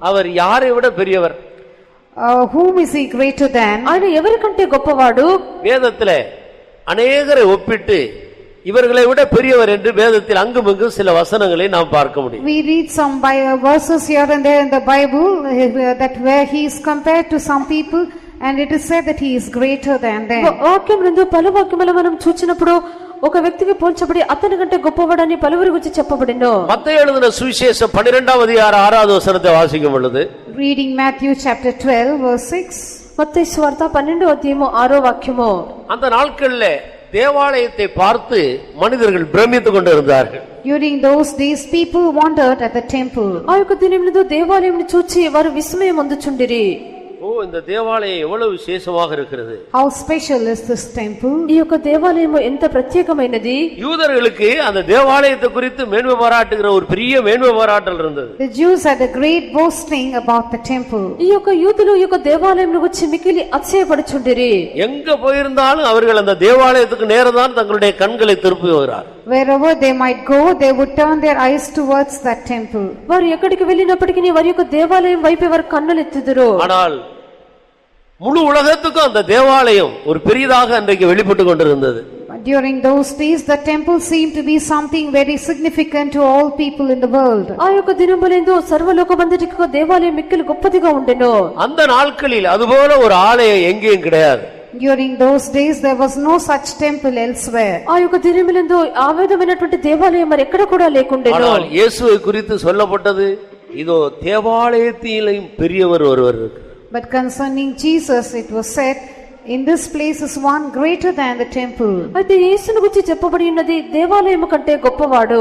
அவர் யாரை விட பெரியவர்? Whom is he greater than? ఆయన ఎవరికంటే గొప్పవాడు? வேதத்திலே அநேகரை ஒப்பிட்டு இவர்களை விட பெரியவர் என்று வேதத்தில் அங்குமிங்கும் சில வசனங்களை நாம் பார்க்க முடியும். We read some verses here and there in the Bible that where he is compared to some people and it is said that he is greater than them. వాక్యం నందు పలు వాక్యములు మనం చూచినప్పుడు ఒక వ్యక్తికి పోల్చబడి అతని కంటే గొప్పవాడని పలువురి గురించి చెప్పబడినో. మత్తయి எழுதின சுவிசேஷம் 12వ அதிகாரம் 6வது வசனத்தை வாசிக்கும் பொழுது, reading Matthew chapter 12 verse 6, மத்தேயு சுவார்త 12వ అధ్యాయము 6వ వాక్యము. அந்த நாட்களிலே தேவாலயத்தை பார்த்து மனிதர்கள் பிரமித்துக் கொண்டிருந்தார்கள். During those days people wondered at the temple. ఆ యొక్క దినమునందు దేవాలయమును చూచి వారు విస్మయం పొందుచుండిరి. ஓ, இந்த தேவாலயம் எவ்வளவு விசேஷமாக இருக்கிறது! How special is this temple! ఈ యొక్క దేవాలయము ఎంత ప్రత్యేకమైనది! யூதர்களுக்கு அந்த தேவாலயத்தை குறித்து மேன்மை பாராட்டுகிற ஒரு பெரிய மேன்மை பாராட்டல் இருந்தது. The Jews had a great boasting about the temple. ఈ యొక్క యూదులు ఈ యొక్క దేవాలయమును గురించి మిక్కిలి అతిశయపడుచుండిరి. எங்க போயிருந்தாலும் அவர்கள் அந்த தேவாலயத்துக்கு நேரதான் தங்களுடைய கண்களை திருப்புகிறார். Wherever they might go, they would turn their eyes towards that temple. వారు ఎక్కడికి వెళ్ళినప్పటికీ వారి యొక్క దేవాలయం వైపే వారు కన్నులెత్తుదురు. ஆனால் முழு உலகத்துக்கும் அந்த தேவாலயம் ஒரு பெரியதாக அன்றைக்கு வெளிப்பட்டு கொண்டிருந்தது. During those days the temple seemed to be something very significant to all people in the world. ఆ యొక్క దినములందు సర్వలోకమంతటికి దేవాలయం మిక్కిలి గొప్పదిగా ఉండెను. அந்த நாட்களில் அதுபோல ஒரு ஆலயம் எங்கேயும் கிடையாது. During those days there was no such temple elsewhere. ఆ యొక్క దినములందు ఆ విధమైనటువంటి దేవాలయం మరి ఎక్కడ కూడా లేకుండెను. ஆனால் இயேசுவை குறித்து சொல்லப்பட்டது, இதோ தேவாலயத்திலும் பெரியவர் ஒருவர் இருக்கிறார். But concerning Jesus it was said, in this place is one greater than the temple. అయితే యేసును గురించి చెప్పబడి ఉన్నది దేవాలయము కంటే గొప్పవాడు.